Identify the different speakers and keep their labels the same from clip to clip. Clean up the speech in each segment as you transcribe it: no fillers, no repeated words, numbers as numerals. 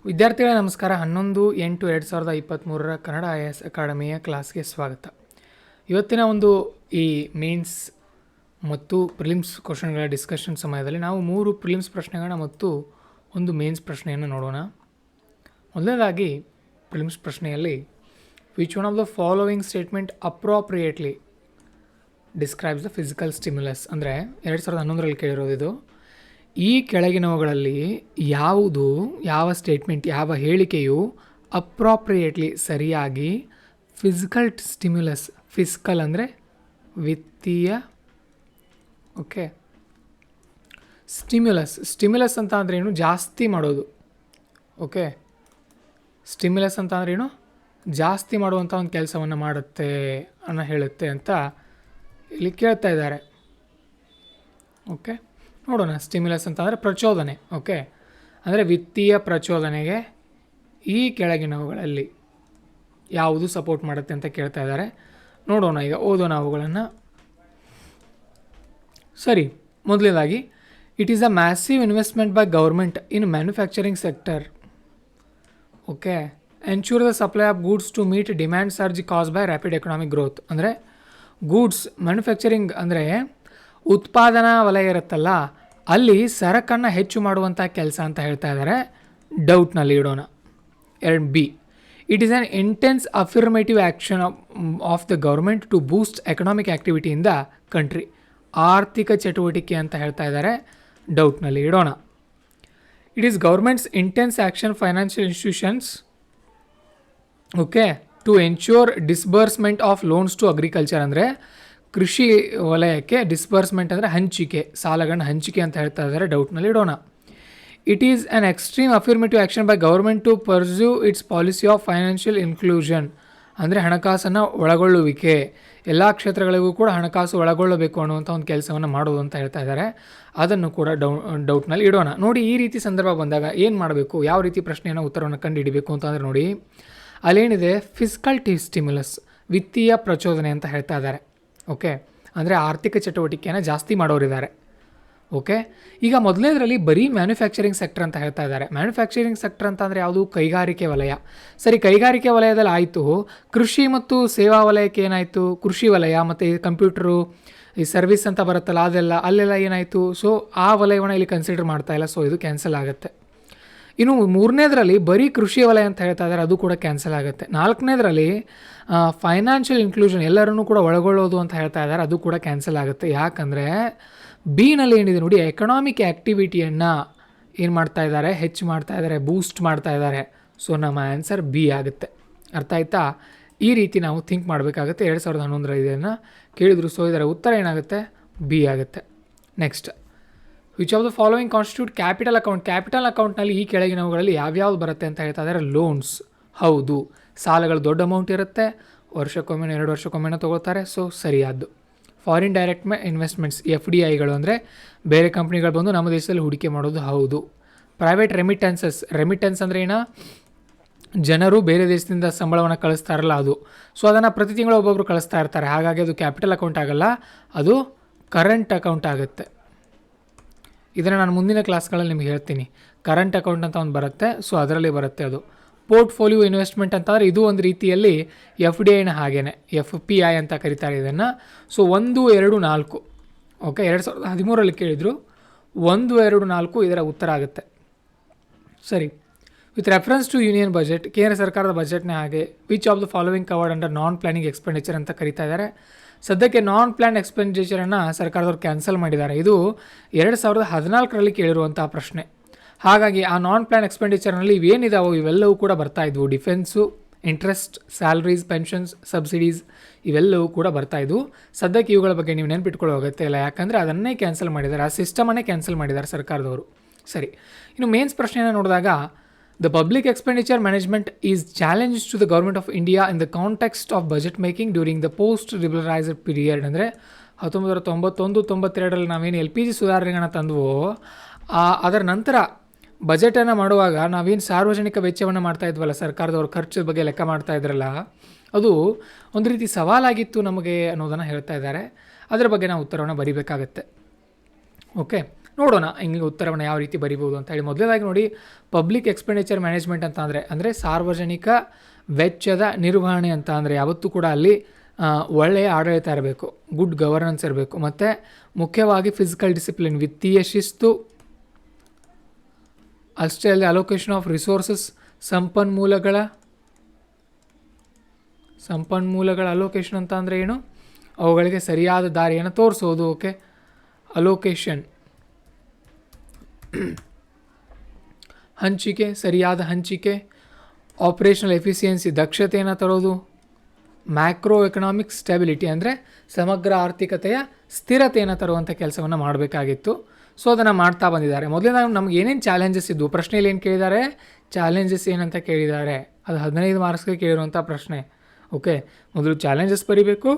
Speaker 1: ವಿದ್ಯಾರ್ಥಿಗಳ ನಮಸ್ಕಾರ. 11/8/2023 ಕನ್ನಡ IAS ಅಕಾಡೆಮಿಯ ಕ್ಲಾಸ್ಗೆ ಸ್ವಾಗತ. ಇವತ್ತಿನ ಒಂದು ಈ ಮೇನ್ಸ್ ಮತ್ತು ಪ್ರಿಲಿಮ್ಸ್ ಕ್ವಶನ್ಗಳ ಡಿಸ್ಕಷನ್ ಸಮಯದಲ್ಲಿ ನಾವು 3 ಪ್ರಿಲಿಮ್ಸ್ ಪ್ರಶ್ನೆಗಳನ್ನ ಮತ್ತು ಒಂದು ಮೇನ್ಸ್ ಪ್ರಶ್ನೆಯನ್ನು ನೋಡೋಣ. ಮೊದಲನೇದಾಗಿ ಪ್ರಿಲಿಮ್ಸ್ ಪ್ರಶ್ನೆಯಲ್ಲಿ which one of the following statement appropriately describes the physical stimulus. ಅಂದರೆ 2011ರಲ್ಲಿ ಕೇಳಿರೋದು ಇದು. ಈ ಕೆಳಗಿನವುಗಳಲ್ಲಿ ಯಾವ ಸ್ಟೇಟ್ಮೆಂಟ್, ಯಾವ ಹೇಳಿಕೆಯು ಅಪ್ರಾಪ್ರಿಯೇಟ್ಲಿ ಸರಿಯಾಗಿ ಫಿಸಿಕಲ್ ಸ್ಟಿಮ್ಯುಲಸ್, ಫಿಸ್ಕಲ್ ಅಂದರೆ ವಿತ್ತೀಯ, ಓಕೆ, ಸ್ಟಿಮ್ಯುಲಸ್ ಅಂತ ಅಂದರೆ ಏನು, ಜಾಸ್ತಿ ಮಾಡೋದು. ಓಕೆ, ಸ್ಟಿಮ್ಯುಲಸ್ ಅಂತ ಅಂದ್ರೆ ಏನು, ಜಾಸ್ತಿ ಮಾಡುವಂಥ ಒಂದು ಕೆಲಸವನ್ನು ಮಾಡುತ್ತೆ ಅನ್ನೋ ಹೇಳುತ್ತೆ ಅಂತ ಇಲ್ಲಿ ಕೇಳ್ತಾ ಇದ್ದಾರೆ. ಓಕೆ, ನೋಡೋಣ. ಸ್ಟಿಮ್ಯುಲಸ್ ಅಂತ ಅಂದರೆ ಪ್ರಚೋದನೆ. ಓಕೆ, ಅಂದರೆ ವಿತ್ತೀಯ ಪ್ರಚೋದನೆಗೆ ಈ ಕೆಳಗಿನವುಗಳಲ್ಲಿ ಯಾವುದು ಸಪೋರ್ಟ್ ಮಾಡುತ್ತೆ ಅಂತ ಕೇಳ್ತಾ ಇದ್ದಾರೆ. ನೋಡೋಣ, ಈಗ ಓದೋಣ ಅವುಗಳನ್ನು. ಸರಿ, ಮೊದಲನೇದಾಗಿ it is a massive investment by government in manufacturing sector. Okay, ensure the supply of goods to meet demand surge caused by rapid economic growth. ಅಂದರೆ ಗೂಡ್ಸ್ ಮ್ಯಾನುಫ್ಯಾಕ್ಚರಿಂಗ್ ಅಂದರೆ ಉತ್ಪಾದನಾ ವಲಯ ಇರುತ್ತಲ್ಲ, ಅಲ್ಲಿ ಸರಕನ್ನು ಹೆಚ್ಚು ಮಾಡುವಂಥ ಕೆಲಸ ಅಂತ ಹೇಳ್ತಾ ಇದ್ದಾರೆ. ಡೌಟ್ನಲ್ಲಿ ಇಡೋಣ. 2B, it is an intense affirmative action of the government to boost economic activity in the country. ಆರ್ಥಿಕ ಚಟುವಟಿಕೆ ಅಂತ ಹೇಳ್ತಾ ಇದ್ದಾರೆ. ಡೌಟ್ನಲ್ಲಿ ಇಡೋಣ. It is government's intense action financial institutions, okay, to ensure disbursement of loans to agriculture. ಅಂದರೆ ಕೃಷಿ ವಲಯಕ್ಕೆ ಡಿಸ್ಬರ್ಸ್ಮೆಂಟ್ ಅಂದರೆ ಹಂಚಿಕೆ, ಸಾಲಗಳನ್ನ ಹಂಚಿಕೆ ಅಂತ ಹೇಳ್ತಾ ಇದ್ದಾರೆ. ಡೌಟ್ನಲ್ಲಿ ಇಡೋಣ. It is an extreme affirmative action by government to pursue its policy of financial inclusion. ಅಂದರೆ ಹಣಕಾಸನ್ನು ಒಳಗೊಳ್ಳುವಿಕೆ, ಎಲ್ಲ ಕ್ಷೇತ್ರಗಳಿಗೂ ಕೂಡ ಹಣಕಾಸು ಒಳಗೊಳ್ಳಬೇಕು ಅನ್ನುವಂಥ ಒಂದು ಕೆಲಸವನ್ನು ಮಾಡೋದು ಅಂತ ಹೇಳ್ತಾ ಇದ್ದಾರೆ. ಅದನ್ನು ಕೂಡ ಡೌಟ್ನಲ್ಲಿ ಇಡೋಣ. ನೋಡಿ, ಈ ರೀತಿ ಸಂದರ್ಭ ಬಂದಾಗ ಏನು ಮಾಡಬೇಕು, ಯಾವ ರೀತಿ ಪ್ರಶ್ನೆಯನ್ನು ಉತ್ತರವನ್ನು ಕಂಡು ಹಿಡಿಬೇಕು ಅಂತಂದರೆ ನೋಡಿ, ಅಲ್ಲೇನಿದೆ ಫಿಸ್ಕಲ್ ಸ್ಟಿಮ್ಯುಲಸ್, ವಿತ್ತೀಯ ಪ್ರಚೋದನೆ ಅಂತ ಹೇಳ್ತಾ ಇದ್ದಾರೆ. ಓಕೆ, ಅಂದರೆ ಆರ್ಥಿಕ ಚಟುವಟಿಕೆಯನ್ನು ಜಾಸ್ತಿ ಮಾಡೋರಿದ್ದಾರೆ. ಓಕೆ, ಈಗ ಮೊದಲನೇದರಲ್ಲಿ ಬರೀ ಮ್ಯಾನುಫ್ಯಾಕ್ಚರಿಂಗ್ ಸೆಕ್ಟರ್ ಅಂತ ಹೇಳ್ತಾ ಇದ್ದಾರೆ. ಮ್ಯಾನುಫ್ಯಾಕ್ಚರಿಂಗ್ ಸೆಕ್ಟರ್ ಅಂತ ಅಂದರೆ ಯಾವುದು, ಕೈಗಾರಿಕೆ ವಲಯ. ಸರಿ, ಕೈಗಾರಿಕೆ ವಲಯದಲ್ಲಿ ಆಯಿತು. ಕೃಷಿ ಮತ್ತು ಸೇವಾ ವಲಯಕ್ಕೆ ಏನಾಯಿತು, ಕೃಷಿ ವಲಯ ಮತ್ತು ಕಂಪ್ಯೂಟರು, ಈ ಸರ್ವಿಸ್ ಅಂತ ಬರುತ್ತಲ್ಲ ಅಲ್ಲೆಲ್ಲ ಏನಾಯಿತು. ಸೊ ಆ ವಲಯವನ್ನು ಇಲ್ಲಿ ಕನ್ಸಿಡರ್ ಮಾಡ್ತಾ ಇಲ್ಲ. ಸೊ ಇದು ಕ್ಯಾನ್ಸಲ್ ಆಗುತ್ತೆ. ಇನ್ನು 3ನೇದರಲ್ಲಿ ಬರೀ ಕೃಷಿ ವಲಯ ಅಂತ ಹೇಳ್ತಾ ಇದ್ದಾರೆ, ಅದು ಕೂಡ ಕ್ಯಾನ್ಸಲ್ ಆಗುತ್ತೆ. 4ನೇದರಲ್ಲಿ ಫೈನಾನ್ಷಿಯಲ್ ಇನ್ಕ್ಲೂಷನ್, ಎಲ್ಲರನ್ನೂ ಕೂಡ ಒಳಗೊಳ್ಳೋದು ಅಂತ ಹೇಳ್ತಾ ಇದ್ದಾರೆ, ಅದು ಕೂಡ ಕ್ಯಾನ್ಸಲ್ ಆಗುತ್ತೆ. ಯಾಕಂದರೆ ಬಿನಲ್ಲಿ ಏನಿದೆ ನೋಡಿ, ಎಕನಾಮಿಕ್ ಆ್ಯಕ್ಟಿವಿಟಿಯನ್ನು ಏನು ಮಾಡ್ತಾ ಇದ್ದಾರೆ, ಹೆಚ್ಚು ಮಾಡ್ತಾ ಇದ್ದಾರೆ, ಬೂಸ್ಟ್ ಮಾಡ್ತಾ ಇದ್ದಾರೆ. ಸೊ ನಮ್ಮ ಆನ್ಸರ್ ಬಿ ಆಗುತ್ತೆ. ಅರ್ಥ ಆಯ್ತಾ? ಈ ರೀತಿ ನಾವು ಥಿಂಕ್ ಮಾಡಬೇಕಾಗುತ್ತೆ. 2011 ಇದನ್ನು ಕೇಳಿದ್ರು. ಸೊ ಇದರ ಉತ್ತರ ಏನಾಗುತ್ತೆ, ಬಿ ಆಗುತ್ತೆ. Next, which of the following constitute capital account. Capital ಅಕೌಂಟ್ನಲ್ಲಿ ಈ ಕೆಳಗಿನವುಗಳಲ್ಲಿ ಯಾವ್ಯಾವ್ದು ಬರುತ್ತೆ ಅಂತ ಹೇಳ್ತಾ ಇದ್ದಾರೆ. ಲೋನ್ಸ್, ಹೌದು, ಸಾಲಗಳು ದೊಡ್ಡ ಅಮೌಂಟ್ ಇರುತ್ತೆ, ವರ್ಷಕ್ಕೊಮ್ಮೆ 2 ವರ್ಷಕ್ಕೊಮ್ಮೆನೂ ತೊಗೊಳ್ತಾರೆ. ಸೊ ಸರಿಯಾದ್ದು. ಫಾರಿನ್ ಡೈರೆಕ್ಟ್ ಇನ್ವೆಸ್ಟ್ಮೆಂಟ್ಸ್, FDIಗಳು ಅಂದರೆ ಬೇರೆ ಕಂಪ್ನಿಗಳು ಬಂದು ನಮ್ಮ ದೇಶದಲ್ಲಿ ಹೂಡಿಕೆ ಮಾಡೋದು, ಹೌದು. ಪ್ರೈವೇಟ್ ರೆಮಿಟೆನ್ಸ್ ಅಂದರೆ ಏನೋ, ಜನರು ಬೇರೆ ದೇಶದಿಂದ ಸಂಬಳವನ್ನು ಕಳಿಸ್ತಾರಲ್ಲ ಅದು. ಸೊ ಅದನ್ನು ಪ್ರತಿ ತಿಂಗಳು ಒಬ್ಬೊಬ್ಬರು ಕಳಿಸ್ತಾ ಇರ್ತಾರೆ. ಹಾಗಾಗಿ ಅದು ಕ್ಯಾಪಿಟಲ್ ಅಕೌಂಟ್ ಆಗಲ್ಲ, ಅದು ಕರೆಂಟ್ ಅಕೌಂಟ್ ಆಗುತ್ತೆ. ಇದನ್ನು ನಾನು ಮುಂದಿನ ಕ್ಲಾಸ್ಗಳಲ್ಲಿ ನಿಮಗೆ ಹೇಳ್ತೀನಿ. ಕರೆಂಟ್ ಅಕೌಂಟ್ ಅಂತ ಒಂದು ಬರುತ್ತೆ. ಸೊ ಅದರಲ್ಲಿ ಬರುತ್ತೆ ಅದು. ಪೋರ್ಟ್ಫೋಲಿಯೋ ಇನ್ವೆಸ್ಟ್ಮೆಂಟ್ ಅಂತಂದರೆ ಇದು ಒಂದು ರೀತಿಯಲ್ಲಿ FDIನ ಹಾಗೇನೆ, FPI ಅಂತ ಕರೀತಾರೆ ಇದನ್ನು. ಸೊ 1, 2, 4, ಓಕೆ, 2013ರಲ್ಲಿ ಕೇಳಿದರು. 1, 2, 4 ಇದರ ಉತ್ತರ ಆಗುತ್ತೆ. ಸರಿ, with reference to union budget, ಕೇಂದ್ರ ಸರ್ಕಾರದ ಬಜೆಟ್ನೇ ಹಾಗೆ. Which of the following covered under non planning expenditure ಅಂತ ಕರೀತಾ ಇದ್ದಾರೆ. ಸದ್ಯಕ್ಕೆ ನಾನ್ ಪ್ಲ್ಯಾನ್ ಎಕ್ಸ್ಪೆಂಡಿಚರನ್ನು ಸರ್ಕಾರದವ್ರು ಕ್ಯಾನ್ಸಲ್ ಮಾಡಿದ್ದಾರೆ. ಇದು 2014ರಲ್ಲಿ ಕೇಳಿರುವಂಥ ಪ್ರಶ್ನೆ. ಹಾಗಾಗಿ ಆ ನಾನ್ ಪ್ಲ್ಯಾನ್ ಎಕ್ಸ್ಪೆಂಡಿಚರ್ನಲ್ಲಿ ಇವೇನಿದಾವೋ ಇವೆಲ್ಲವೂ ಕೂಡ ಬರ್ತಾಯಿದ್ವು. Defence, interest, salaries, pensions, subsidies ಇವೆಲ್ಲವೂ ಕೂಡ ಬರ್ತಾಯಿದ್ವು. ಸದ್ಯಕ್ಕೆ ಇವುಗಳ ಬಗ್ಗೆ ನೀವು ನೆನ್ಪಿಟ್ಕೊಳ್ಳೋ ಅಗತ್ಯ ಇಲ್ಲ. ಯಾಕಂದರೆ ಅದನ್ನೇ ಕ್ಯಾನ್ಸಲ್ ಮಾಡಿದ್ದಾರೆ, ಆ ಸಿಸ್ಟಮನ್ನೇ ಕ್ಯಾನ್ಸಲ್ ಮಾಡಿದ್ದಾರೆ ಸರ್ಕಾರದವರು. ಸರಿ, ಇನ್ನು ಮೇನ್ಸ್ ಪ್ರಶ್ನೆಯನ್ನು ನೋಡಿದಾಗ, the public expenditure management is challenged to the government of India in the context of budget making during the post-liberalized period. ಅಂದರೆ 1991-92ರಲ್ಲಿ ನಾವೇನು LPG ಸುಧಾರಣೆಗಳನ್ನ ತಂದವೋ, ಅದರ ನಂತರ ಬಜೆಟನ್ನು ಮಾಡುವಾಗ ನಾವೇನು ಸಾರ್ವಜನಿಕ ವೆಚ್ಚವನ್ನು ಮಾಡ್ತಾ ಇದ್ವಲ್ಲ, ಸರ್ಕಾರದವ್ರ ಖರ್ಚು ಬಗ್ಗೆ ಲೆಕ್ಕ ಮಾಡ್ತಾ ಇದ್ರಲ್ಲ, ಅದು ಒಂದು ರೀತಿ ಸವಾಲಾಗಿತ್ತು ನಮಗೆ ಅನ್ನೋದನ್ನು ಹೇಳ್ತಾ ಇದ್ದಾರೆ. ಅದರ ಬಗ್ಗೆ ನಾವು ಉತ್ತರವನ್ನು ಬರೀಬೇಕಾಗತ್ತೆ. ಓಕೆ, ನೋಡೋಣ ಹಿಂಗೆ ಉತ್ತರವನ್ನು ಯಾವ ರೀತಿ ಬರಿಬೋದು ಅಂತ ಹೇಳಿ. ಮೊದಲನೇದಾಗಿ ನೋಡಿ, ಪಬ್ಲಿಕ್ ಎಕ್ಸ್ಪೆಂಡಿಚರ್ ಮ್ಯಾನೇಜ್ಮೆಂಟ್ ಅಂತ ಅಂದರೆ ಸಾರ್ವಜನಿಕ ವೆಚ್ಚದ ನಿರ್ವಹಣೆ ಅಂತ ಅಂದರೆ ಯಾವತ್ತೂ ಕೂಡ ಅಲ್ಲಿ ಒಳ್ಳೆಯ ಆಡಳಿತ ಇರಬೇಕು, ಗುಡ್ ಗವರ್ನೆನ್ಸ್ ಇರಬೇಕು, ಮತ್ತು ಮುಖ್ಯವಾಗಿ ಫಿಸಿಕಲ್ ಡಿಸಿಪ್ಲಿನ್, ವಿತ್ತೀಯ ಶಿಸ್ತು, ಅಷ್ಟೇ ಅಲ್ಲದೆ ಅಲೋಕೇಶನ್ ಆಫ್ ರಿಸೋರ್ಸಸ್, ಸಂಪನ್ಮೂಲಗಳ ಅಲೋಕೇಶನ್ ಅಂತ ಅಂದರೆ ಏನು, ಅವುಗಳಿಗೆ ಸರಿಯಾದ ದಾರಿಯನ್ನು ತೋರಿಸೋದು. ಓಕೆ, ಅಲೋಕೇಶನ್ ಹಂಚಿಕೆ, ಸರಿಯಾದ ಹಂಚಿಕೆ. ಆಪರೇಷನಲ್ ಎಫಿಷಿಯನ್ಸಿ, ದಕ್ಷತೆಯನ್ನು ತರೋದು. ಮ್ಯಾಕ್ರೋ ಎಕನಾಮಿಕ್ ಸ್ಟೆಬಿಲಿಟಿ ಅಂದರೆ ಸಮಗ್ರ ಆರ್ಥಿಕತೆಯ ಸ್ಥಿರತೆಯನ್ನು ತರುವಂಥ ಕೆಲಸವನ್ನು ಮಾಡಬೇಕಾಗಿತ್ತು. ಸೊ ಅದನ್ನು ಮಾಡ್ತಾ ಬಂದಿದ್ದಾರೆ. ಮೊದಲನೇದಾಗಿ ನಮ್ಗೆ ಏನೇನು ಚಾಲೆಂಜಸ್ ಇದ್ದು, ಪ್ರಶ್ನೆಯಲ್ಲಿ ಏನು ಕೇಳಿದ್ದಾರೆ, ಚಾಲೆಂಜಸ್ ಏನಂತ ಕೇಳಿದ್ದಾರೆ, ಅದು 15 ಮಾರ್ಕ್ಸ್ಗೆ ಕೇಳಿರುವಂಥ ಪ್ರಶ್ನೆ. ಓಕೆ, ಮೊದಲು ಚಾಲೆಂಜಸ್ ಬರೀಬೇಕು,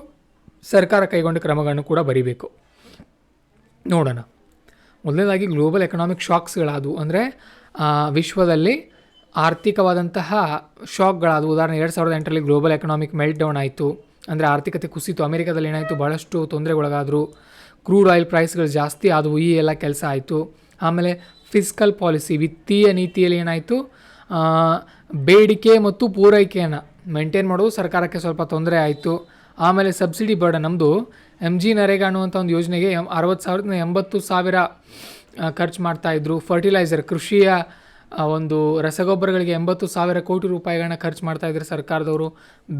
Speaker 1: ಸರ್ಕಾರ ಕೈಗೊಂಡ ಕ್ರಮಗಳನ್ನು ಕೂಡ ಬರೀಬೇಕು. ನೋಡೋಣ. ಮೊದಲನೇದಾಗಿ ಗ್ಲೋಬಲ್ ಎಕನಾಮಿಕ್ ಶಾಕ್ಸ್ಗಳಾದವು, ಅಂದರೆ ವಿಶ್ವದಲ್ಲಿ ಆರ್ಥಿಕವಾದಂತಹ ಶಾಕ್ಗಳಾದವು. ಉದಾಹರಣೆ 2008ರಲ್ಲಿ ಗ್ಲೋಬಲ್ ಎಕನಾಮಿಕ್ ಮೆಲ್ಟ್ ಡೌನ್ ಆಯಿತು, ಅಂದರೆ ಆರ್ಥಿಕತೆ ಕುಸಿತು. ಅಮೆರಿಕದಲ್ಲಿ ಏನಾಯಿತು, ಭಾಳಷ್ಟು ತೊಂದರೆಗೊಳಗಾದರು. ಕ್ರೂಡ್ ಆಯಿಲ್ ಪ್ರೈಸ್ಗಳು ಜಾಸ್ತಿ ಆದವು, ಈ ಎಲ್ಲ ಕೆಲಸ ಆಯಿತು. ಆಮೇಲೆ ಫಿಸ್ಕಲ್ ಪಾಲಿಸಿ, ವಿತ್ತೀಯ ನೀತಿಯಲ್ಲಿ ಏನಾಯಿತು, ಬೇಡಿಕೆ ಮತ್ತು ಪೂರೈಕೆಯನ್ನು ಮೇಂಟೈನ್ ಮಾಡೋದು ಸರ್ಕಾರಕ್ಕೆ ಸ್ವಲ್ಪ ತೊಂದರೆ ಆಯಿತು. ಆಮೇಲೆ ಸಬ್ಸಿಡಿ ಬರ್ಡನ್, ನಮ್ಮದು MG ನರೇಗಾ ಅನ್ನುವಂಥ ಒಂದು ಯೋಜನೆಗೆ 60,000 80,000 ಖರ್ಚು ಮಾಡ್ತಾಯಿದ್ರು. ಫರ್ಟಿಲೈಸರ್, ಕೃಷಿಯ ಒಂದು ರಸಗೊಬ್ಬರಗಳಿಗೆ 80,000 ಕೋಟಿ ರೂಪಾಯಿಗಳನ್ನ ಖರ್ಚು ಮಾಡ್ತಾಯಿದ್ರು ಸರ್ಕಾರದವರು.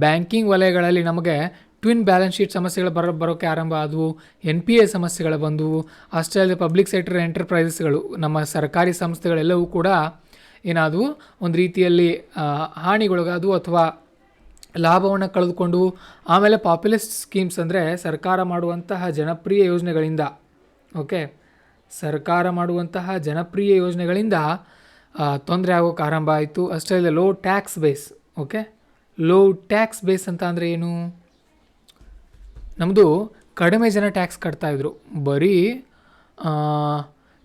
Speaker 1: ಬ್ಯಾಂಕಿಂಗ್ ವಲಯಗಳಲ್ಲಿ ನಮಗೆ ಟ್ವಿನ್ ಬ್ಯಾಲೆನ್ಸ್ ಶೀಟ್ ಸಮಸ್ಯೆಗಳು ಬರೋಕ್ಕೆ ಆರಂಭ ಆದವು. NPA ಸಮಸ್ಯೆಗಳು ಬಂದವು. ಅಷ್ಟೇ ಅಲ್ಲದೆ ಪಬ್ಲಿಕ್ ಸೆಕ್ಟರ್ ಎಂಟರ್ಪ್ರೈಸಸ್ಗಳು, ನಮ್ಮ ಸರ್ಕಾರಿ ಸಂಸ್ಥೆಗಳೆಲ್ಲವೂ ಕೂಡ ಏನಾದವು, ಒಂದು ರೀತಿಯಲ್ಲಿ ಹಾನಿಗೊಳಗಾದವು ಅಥವಾ ಲಾಭವನ್ನು ಕಳೆದುಕೊಂಡು. ಆಮೇಲೆ ಪಾಪ್ಯುಲಿಸ್ಟ್ ಸ್ಕೀಮ್ಸ್, ಅಂದರೆ ಸರ್ಕಾರ ಮಾಡುವಂತಹ ಜನಪ್ರಿಯ ಯೋಜನೆಗಳಿಂದ, ಓಕೆ, ಸರ್ಕಾರ ಮಾಡುವಂತಹ ಜನಪ್ರಿಯ ಯೋಜನೆಗಳಿಂದ ತೊಂದರೆ ಆಗೋಕ್ಕೆ ಆರಂಭ ಆಯಿತು. ಅಷ್ಟೇ ಅಲ್ಲದೆ low tax base. Okay, low tax base ಅಂತ ಅಂದರೆ ಏನು, ನಮ್ಮದು ಕಡಿಮೆ ಜನ ಟ್ಯಾಕ್ಸ್ ಕಟ್ತಾಯಿದ್ರು. ಬರೀ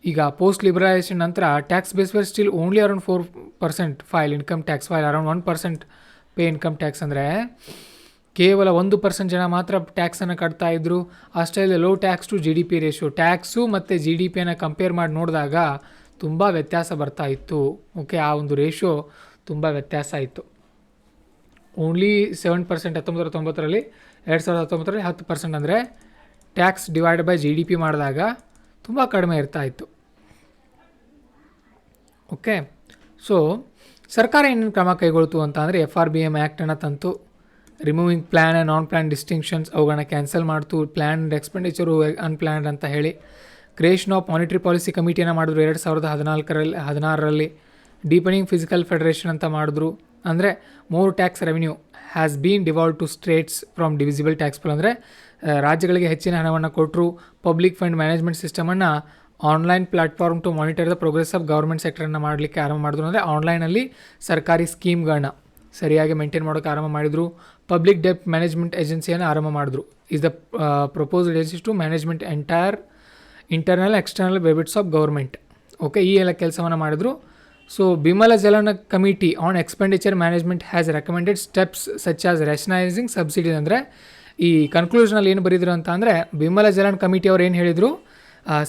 Speaker 1: ಈಗ ಪೋಸ್ಟ್ ಲಿಬರಲೈಸೇಷನ್ ನಂತರ tax base were still only around 4% file income tax, file around 1% pay income tax, ಅಂದರೆ ಕೇವಲ 1% ಜನ ಮಾತ್ರ ಟ್ಯಾಕ್ಸನ್ನು ಕಟ್ತಾಯಿದ್ರು. ಅಷ್ಟೇ ಅಲ್ಲದೆ low tax to GDP ratio, tax ಮತ್ತು GDPಯನ್ನು ಕಂಪೇರ್ ಮಾಡಿ ನೋಡಿದಾಗ ತುಂಬ ವ್ಯತ್ಯಾಸ ಬರ್ತಾ ಇತ್ತು. ಓಕೆ, ಆ ಒಂದು ರೇಷಿಯೋ ತುಂಬ ವ್ಯತ್ಯಾಸ ಇತ್ತು. ಓನ್ಲಿ 7% 1990ರಲ್ಲಿ, 2019ರಲ್ಲಿ 10%, ಅಂದರೆ ಟ್ಯಾಕ್ಸ್ ಡಿವೈಡ್ ಬೈ GDP ಮಾಡಿದಾಗ ತುಂಬ ಕಡಿಮೆ ಇರ್ತಾ ಇತ್ತು. ಓಕೆ, ಸೊ ಸರ್ಕಾರ ಏನೇನು ಕ್ರಮ ಕೈಗೊಳ್ತು ಅಂತ ಅಂದರೆ FRBM ಆ್ಯಕ್ಟನ್ನು ತಂತು. Removing plan and non plan distinctions, ಅವುಗಳನ್ನ ಕ್ಯಾನ್ಸಲ್ ಮಾಡ್ತು. ಪ್ಲ್ಯಾನ್ಡ್ ಎಕ್ಸ್ಪೆಂಡಿಚರು ಅನ್ಪ್ಲ್ಯಾನ್ಡ್ ಅಂತ ಹೇಳಿ. ಕ್ರಿಯೇಷನ್ ಆಫ್ ಮಾನಿಟರಿ ಪಾಲಿಸಿ ಕಮಿಟಿಯನ್ನು ಮಾಡಿದ್ರು 2016ರಲ್ಲಿ. ಡೀಪನಿಂಗ್ ಫಿಸಿಕಲ್ ಫೆಡರೇಷನ್ ಅಂತ ಮಾಡಿದ್ರು, ಅಂದರೆ more tax revenue has been devolve to states from divisible tax pool, ಅಂದರೆ ರಾಜ್ಯಗಳಿಗೆ ಹೆಚ್ಚಿನ ಹಣವನ್ನು ಕೊಟ್ಟರು. ಪಬ್ಲಿಕ್ ಫಂಡ್ ಮ್ಯಾನೇಜ್ಮೆಂಟ್ ಸಿಸ್ಟಮನ್ನು online platform to monitor the progress of government ಸೆಕ್ಟರನ್ನು ಮಾಡಲಿಕ್ಕೆ ಆರಂಭ ಮಾಡಿದ್ರು, ಅಂದರೆ ಆನ್ಲೈನಲ್ಲಿ ಸರ್ಕಾರಿ ಸ್ಕೀಮ್ಗಳನ್ನ ಸರಿಯಾಗಿ ಮೇಂಟೈನ್ ಮಾಡೋಕ್ಕೆ ಆರಂಭ ಮಾಡಿದರು. ಪಬ್ಲಿಕ್ ಡೆಪ್ಟ್ ಮ್ಯಾನೇಜ್ಮೆಂಟ್ ಏಜೆನ್ಸಿಯನ್ನು ಆರಂಭ ಮಾಡಿದ್ರು. Is the proposed agency to management internal external debits of government. Okay, ಈ ಎಲ್ಲ ಕೆಲಸವನ್ನು ಮಾಡಿದ್ರು. So Bimal Jalan committee on expenditure management has recommended steps such as rationalising subsidies, ಅಂದರೆ ಈ ಕನ್ಕ್ಲೂಷನಲ್ಲಿ ಏನು ಬರೀದ್ರು ಅಂತ ಅಂದರೆ, ಬಿಮಲ ಜಲನ್ ಕಮಿಟಿ ಅವ್ರು ಏನು ಹೇಳಿದರು,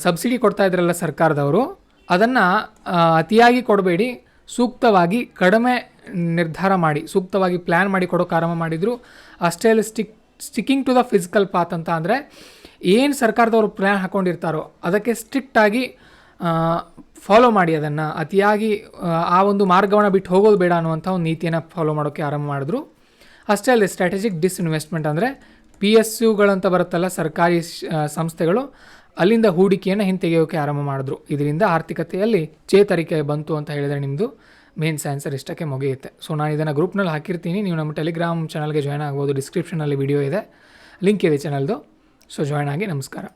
Speaker 1: ಸಬ್ಸಿಡಿ ಕೊಡ್ತಾ ಇದ್ರಲ್ಲ ಸರ್ಕಾರದವರು, ಅದನ್ನು ಅತಿಯಾಗಿ ಕೊಡಬೇಡಿ, ಸೂಕ್ತವಾಗಿ ಕಡಿಮೆ ನಿರ್ಧಾರ ಮಾಡಿ, ಸೂಕ್ತವಾಗಿ ಪ್ಲ್ಯಾನ್ ಮಾಡಿ ಕೊಡೋಕೆ ಆರಂಭ ಮಾಡಿದರು. ಅಷ್ಟೇ ಅಲ್ಲ sticking to the fiscal path ಅಂತ ಅಂದರೆ, ಏನು ಸರ್ಕಾರದವರು ಪ್ಲ್ಯಾನ್ ಹಾಕ್ಕೊಂಡಿರ್ತಾರೋ ಅದಕ್ಕೆ ಸ್ಟ್ರಿಕ್ಟಾಗಿ ಫಾಲೋ ಮಾಡಿ, ಅದನ್ನು ಅತಿಯಾಗಿ ಆ ಒಂದು ಮಾರ್ಗವನ್ನು ಬಿಟ್ಟು ಹೋಗೋದು ಬೇಡ ಅನ್ನುವಂಥ ಒಂದು ನೀತಿಯನ್ನು ಫಾಲೋ ಮಾಡೋಕ್ಕೆ ಆರಂಭ ಮಾಡಿದ್ರು. ಅಷ್ಟೇ ಅಲ್ಲದೆ ಸ್ಟ್ರಾಟಜಿಕ್ ಡಿಸ್ಇನ್ವೆಸ್ಟ್ಮೆಂಟ್, ಅಂದರೆ PSUಗಳಂತ ಬರುತ್ತಲ್ಲ ಸರ್ಕಾರಿ ಸಂಸ್ಥೆಗಳು, ಅಲ್ಲಿಂದ ಹೂಡಿಕೆಯನ್ನು ಹಿಂತೆಗೆಯೋಕ್ಕೆ ಆರಂಭ ಮಾಡಿದ್ರು. ಇದರಿಂದ ಆರ್ಥಿಕತೆಯಲ್ಲಿ ಚೇತರಿಕೆ ಬಂತು ಅಂತ ಹೇಳಿದರೆ ನಿಮ್ಮದು ಮೇನ್ಸ್ ಆನ್ಸರ್ ಇಷ್ಟಕ್ಕೆ ಮುಗಿಯುತ್ತೆ. ಸೊ ನಾನು ಇದನ್ನು ಗ್ರೂಪ್ನಲ್ಲಿ ಹಾಕಿರ್ತೀನಿ, ನೀವು ನಮ್ಮ ಟೆಲಿಗ್ರಾಮ್ ಚಾನಲ್ಗೆ ಜಾಯ್ನ್ ಆಗ್ಬೋದು. ಡಿಸ್ಕ್ರಿಪ್ಷನಲ್ಲಿ ವಿಡಿಯೋ ಇದೆ, ಲಿಂಕ್ ಇದೆ ಚಾನಲ್ದು. ಸೊ ಜಾಯ್ನ್ ಆಗಿ. ನಮಸ್ಕಾರ.